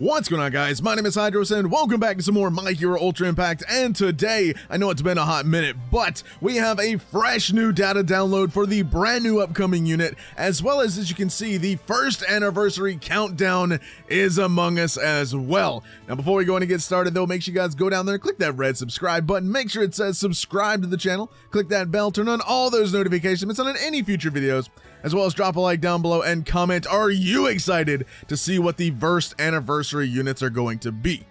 What's going on, guys? My name is Hydros and welcome back to some more My Hero Ultra Impact. And today, I know it's been a hot minute, but we have a fresh new data download for the brand new upcoming unit, as well as you can see, the first anniversary countdown is among us as well. Now, before we go and get started though, make sure you guys go down there, click that red subscribe button, make sure it says subscribe to the channel, click that bell, turn on all those notifications, it's on any future videos, as well as drop a like down below and comment, are you excited to see what the first anniversary units are going to be?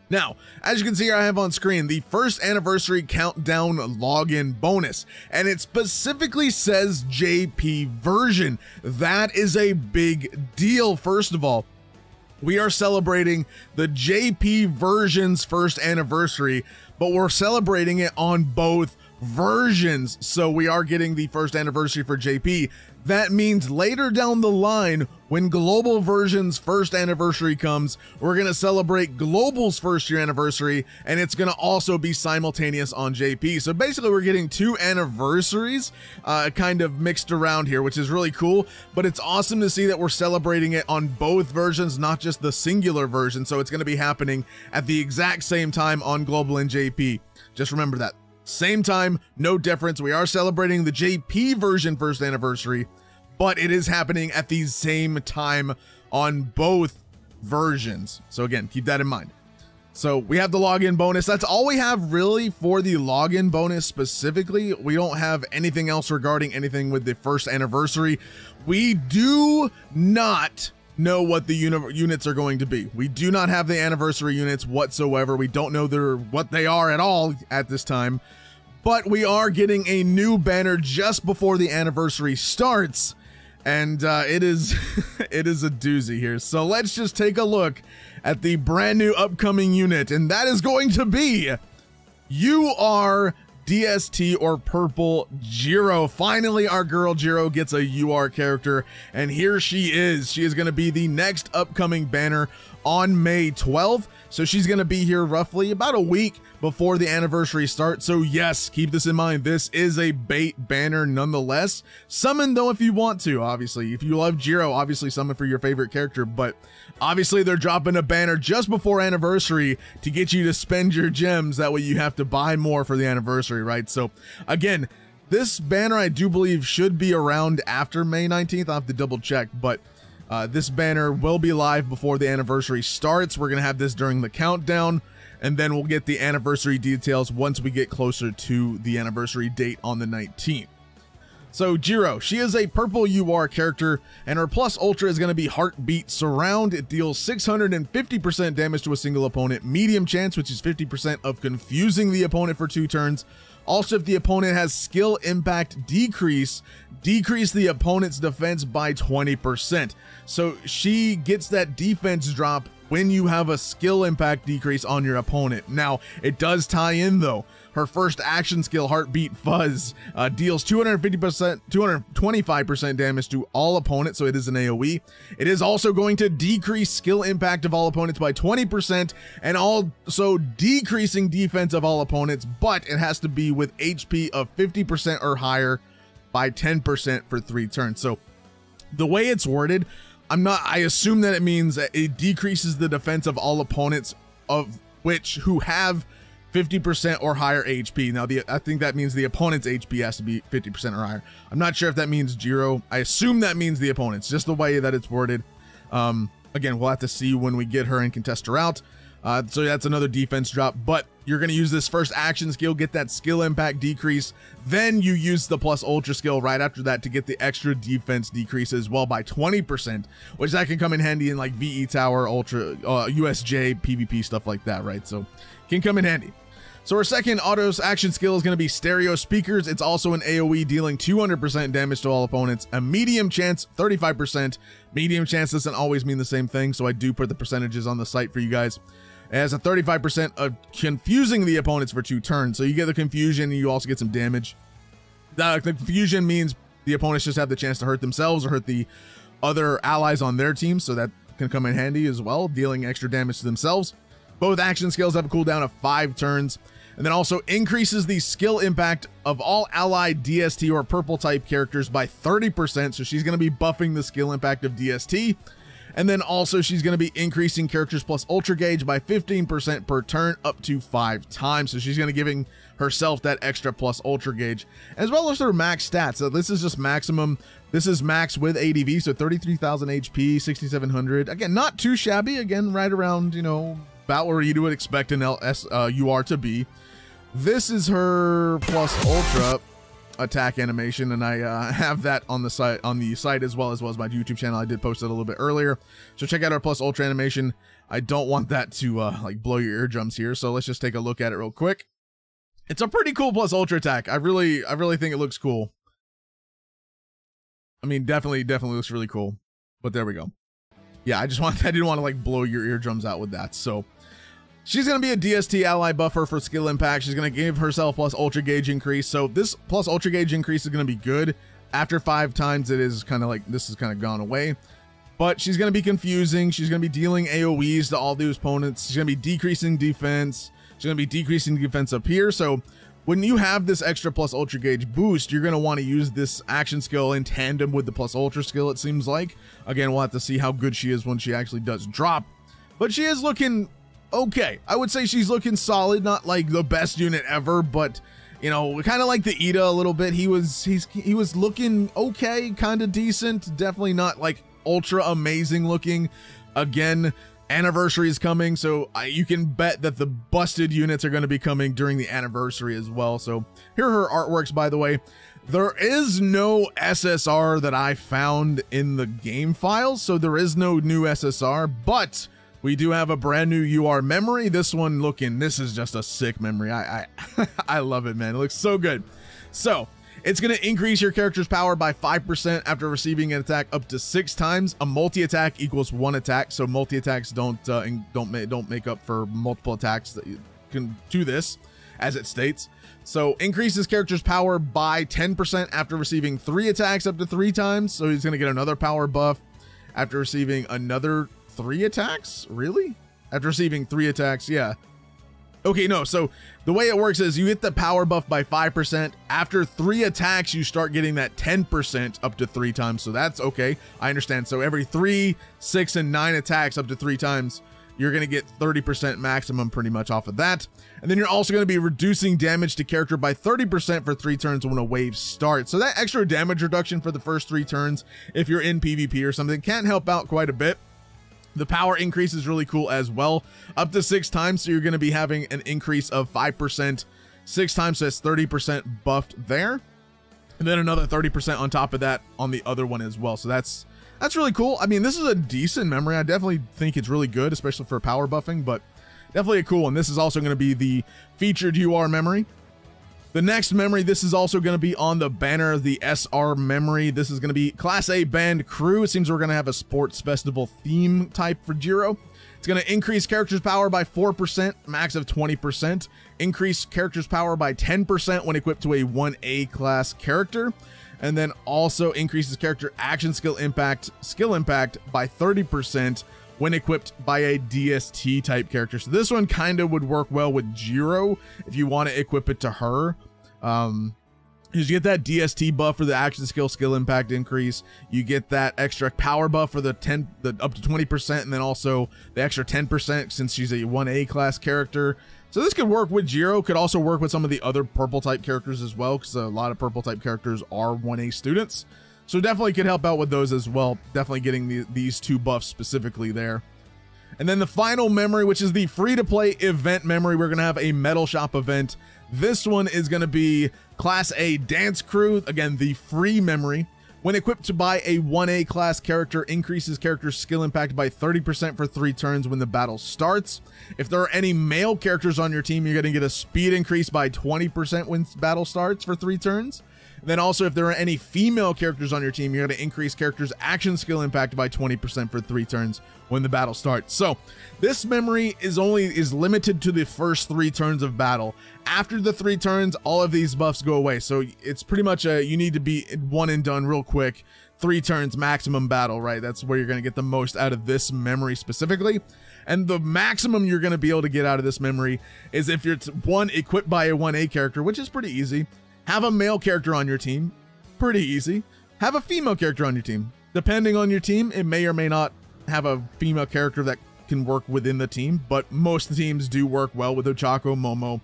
Now, as you can see here, I have on screen the first anniversary countdown login bonus, and it specifically says JP version. That is a big deal. First of all, we are celebrating the JP version's first anniversary, but we're celebrating it on both versions. So we are getting the first anniversary for JP. That means later down the line, when Global version's first anniversary comes, we're going to celebrate Global's first year anniversary, and it's going to also be simultaneous on JP. So basically we're getting two anniversaries kind of mixed around here, which is really cool, but it's awesome to see that we're celebrating it on both versions, not just the singular version. So it's going to be happening at the exact same time on Global and JP. Just remember that. Same time, no difference. We are celebrating the JP version first anniversary, but it is happening at the same time on both versions. So again, keep that in mind. So we have the login bonus. That's all we have really for the login bonus specifically. We don't have anything else regarding anything with the first anniversary. We do not know what the units are going to be. We do not have the anniversary units whatsoever. We don't know what they are at all at this time, but we are getting a new banner just before the anniversary starts, and it is it is a doozy here. So let's just take a look at the brand new upcoming unit, and that is going to be UR DST or Purple Jiro. Finally, our girl Jiro gets a UR character, and here she is. She is going to be the next upcoming banner on May 12th. So she's going to be here roughly about a week before the anniversary starts. So yes, keep this in mind. This is a bait banner nonetheless. Summon though if you want to, obviously. If you love Jiro, obviously summon for your favorite character, but obviously they're dropping a banner just before anniversary to get you to spend your gems. That way you have to buy more for the anniversary, right? So again, this banner I do believe should be around after May 19th. I'll have to double check, but this banner will be live before the anniversary starts. We're going to have this during the countdown, and then we'll get the anniversary details once we get closer to the anniversary date on the 19th. So Jiro, she is a purple UR character, and her plus ultra is going to be Heartbeat Surround. It deals 650% damage to a single opponent, medium chance, which is 50% of confusing the opponent for 2 turns. Also, if the opponent has skill impact decrease the opponent's defense by 20%. So she gets that defense drop when you have a skill impact decrease on your opponent. Now, it does tie in though. Her first action skill, Heartbeat Fuzz, deals 225% damage to all opponents, so it is an AoE. It is also going to decrease skill impact of all opponents by 20%, and also decreasing defense of all opponents, but it has to be with HP of 50% or higher by 10% for 3 turns. So the way it's worded, I assume that it means that it decreases the defense of all opponents who have 50% or higher HP. Now, I think that means the opponent's HP has to be 50% or higher. I'm not sure if that means Jiro. I assume that means the opponent's, just the way that it's worded. Again, we'll have to see when we get her and can test her out. So that's another defense drop, but you're going to use this first action skill, get that skill impact decrease. Then you use the plus ultra skill right after that to get the extra defense decrease as well by 20%, which that can come in handy in like VE Tower, Ultra, USJ, PvP, stuff like that, right? So can come in handy. So our second auto action skill is going to be Stereo Speakers. It's also an AoE dealing 200% damage to all opponents. A medium chance, 35%. Medium chance doesn't always mean the same thing, so I do put the percentages on the site for you guys. It has a 35% of confusing the opponents for 2 turns. So you get the confusion and you also get some damage. The confusion means the opponents just have the chance to hurt themselves or hurt the other allies on their team, so that can come in handy as well, dealing extra damage to themselves. Both action skills have a cooldown of 5 turns, and then also increases the skill impact of all allied DST or purple type characters by 30%. So she's going to be buffing the skill impact of DST. And then also she's going to be increasing characters plus ultra gauge by 15% per turn up to 5 times. So she's going to giving herself that extra plus ultra gauge, as well as her max stats. So this is just maximum. This is max with ADV, so 33,000 HP, 6,700. Again, not too shabby. Again, right around, you know, about where you would expect an UR to be. This is her plus ultra attack animation, and I have that on the site as well as my YouTube channel. I did post it a little bit earlier, so check out our plus ultra animation. I don't want that to like blow your eardrums here, so let's just take a look at it real quick. It's a pretty cool plus ultra attack. I really think it looks cool. I mean, definitely looks really cool. But there we go. Yeah, I didn't want to like blow your eardrums out with that. So she's going to be a DST ally buffer for skill impact. She's going to give herself plus ultra gauge increase. So this plus ultra gauge increase is going to be good. After 5 times, it is kind of like, this is kind of gone away. But she's going to be confusing. She's going to be dealing AoEs to all those opponents. She's going to be decreasing defense. She's going to be decreasing defense up here. So when you have this extra plus ultra gauge boost, you're going to want to use this action skill in tandem with the plus ultra skill, it seems like. Again, we'll have to see how good she is when she actually does drop. But she is looking okay. I would say she's looking solid, not like the best unit ever, but you know, kind of like the Ida a little bit. He was looking okay, kind of decent, definitely not like ultra amazing looking. Again, anniversary is coming, so you can bet that the busted units are going to be coming during the anniversary as well. So here are her artworks, by the way. There is no SSR that I found in the game files, so there is no new SSR, but we do have a brand new UR memory. This is just a sick memory. I love it, man. It looks so good. So it's going to increase your character's power by 5% after receiving an attack up to 6 times. A multi-attack equals 1 attack, so multi-attacks don't make up for multiple attacks that you can do this, as it states. So increases character's power by 10% after receiving 3 attacks up to 3 times. So he's going to get another power buff after receiving another 3 attacks? Really? After receiving 3 attacks, yeah. Okay, no, so the way it works is you get the power buff by 5%. After 3 attacks, you start getting that 10% up to 3 times. So that's okay. I understand. So every 3, 6, and 9 attacks up to 3 times, you're going to get 30% maximum pretty much off of that. And then you're also going to be reducing damage to character by 30% for 3 turns when a wave starts. So that extra damage reduction for the first 3 turns, if you're in PvP or something, can help out quite a bit. The power increase is really cool as well, up to 6 times. So you're going to be having an increase of 5%, 6 times. So that's 30% buffed there. And then another 30% on top of that on the other one as well. So that's really cool. I mean, this is a decent memory. I definitely think it's really good, especially for power buffing, but definitely a cool one. This is also going to be the featured UR memory. The next memory, this is also going to be on the banner of the SR memory. This is going to be Class A Band Crew. It seems we're going to have a sports festival theme type for Jiro. It's going to increase character's power by 4%, max of 20%. Increase character's power by 10% when equipped to a 1A class character. And then also increases character action skill impact by 30% when equipped by a DST type character. So this one kind of would work well with Jiro if you want to equip it to her. You get that DST buff for the action skill impact increase. You get that extra power buff for the up to 20%, and then also the extra 10% since she's a 1A class character. So this could work with Jiro. Could also work with some of the other purple type characters as well, because a lot of purple type characters are 1A students. So definitely could help out with those as well. Definitely getting these 2 buffs specifically there. And then the final memory, which is the free-to-play event memory. We're going to have a Metal Shop event. This one is going to be Class A Dance Crew. Again, the free memory. When equipped by a 1A class character, increases character's skill impact by 30% for 3 turns when the battle starts. If there are any male characters on your team, you're going to get a speed increase by 20% when battle starts for 3 turns. Then also, if there are any female characters on your team, you're going to increase character's action skill impact by 20% for 3 turns when the battle starts. So this memory is limited to the first 3 turns of battle. After the 3 turns, all of these buffs go away. So it's pretty much you need to be one and done real quick. 3 turns maximum battle, right? That's where you're going to get the most out of this memory specifically. And the maximum you're going to be able to get out of this memory is if you're equipped by a 1A character, which is pretty easy. Have a male character on your team, pretty easy. Have a female character on your team. Depending on your team, it may or may not have a female character that can work within the team, but most teams do work well with Ochako, Momo.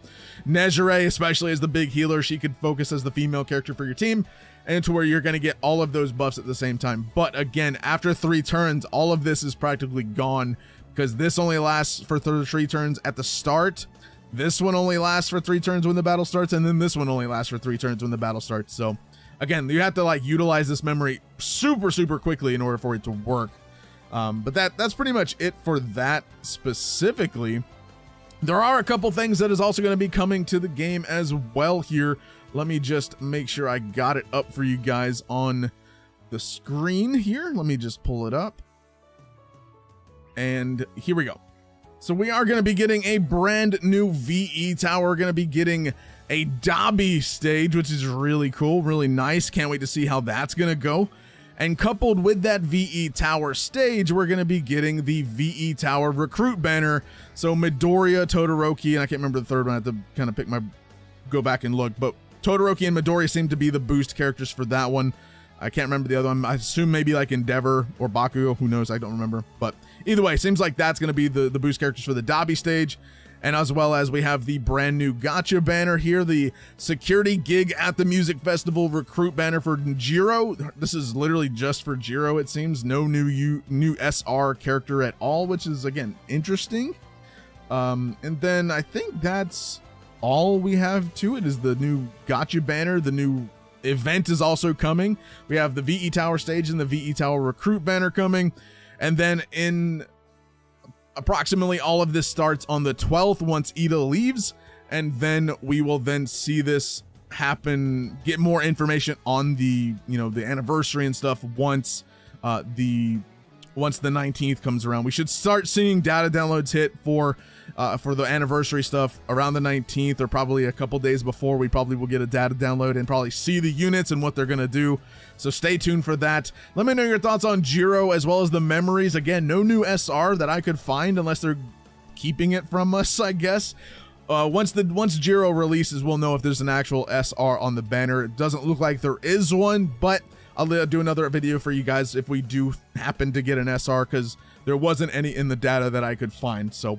Nejire, especially as the big healer, she could focus as the female character for your team, and to where you're going to get all of those buffs at the same time. But again, after 3 turns, all of this is practically gone, because this only lasts for 3 turns at the start. This one only lasts for 3 turns when the battle starts, and then this one only lasts for 3 turns when the battle starts. So again, you have to like utilize this memory super quickly in order for it to work. But that's pretty much it for that specifically. There are a couple things that is also going to be coming to the game as well here. Let me just make sure I got it up for you guys on the screen here. Let me just pull it up. And here we go. So we are going to be getting a brand new VE tower. We're going to be getting a Dobby stage, which is really cool, really nice. Can't wait to see how that's going to go. And coupled with that VE Tower stage, we're going to be getting the VE Tower recruit banner. So Midoriya, Todoroki, and I can't remember the third one. I have to kind of go back and look. But Todoroki and Midoriya seem to be the boost characters for that one. I can't remember the other one. I assume maybe like Endeavor or Bakugo. Who knows? I don't remember. But either way, seems like that's going to be the boost characters for the Dobby stage. And as well as we have the brand new Gacha banner here, the security gig at the music festival recruit banner for Jiro. This is literally just for Jiro, it seems. No new SR character at all, which is again interesting. And then I think that's all we have to it is the new Gacha banner. The new event is also coming. We have the VE Tower stage and the VE Tower recruit banner coming. And then in approximately all of this starts on the 12th once Ida leaves, and then we will then see this happen, get more information on the, you know, the anniversary and stuff once the 19th comes around. We should start seeing data downloads hit for the anniversary stuff around the 19th, or probably a couple days before. We probably will get a data download and probably see the units and what they're going to do. So stay tuned for that. Let me know your thoughts on Jiro as well as the memories. Again, no new SR that I could find unless they're keeping it from us, I guess. Once Jiro releases, we'll know if there's an actual SR on the banner. It doesn't look like there is one, but I'll do another video for you guys if we do happen to get an SR, because there wasn't any in the data that I could find. So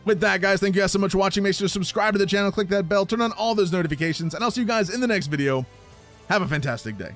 with that, guys, thank you guys so much for watching. Make sure to subscribe to the channel, click that bell, turn on all those notifications, and I'll see you guys in the next video. Have a fantastic day.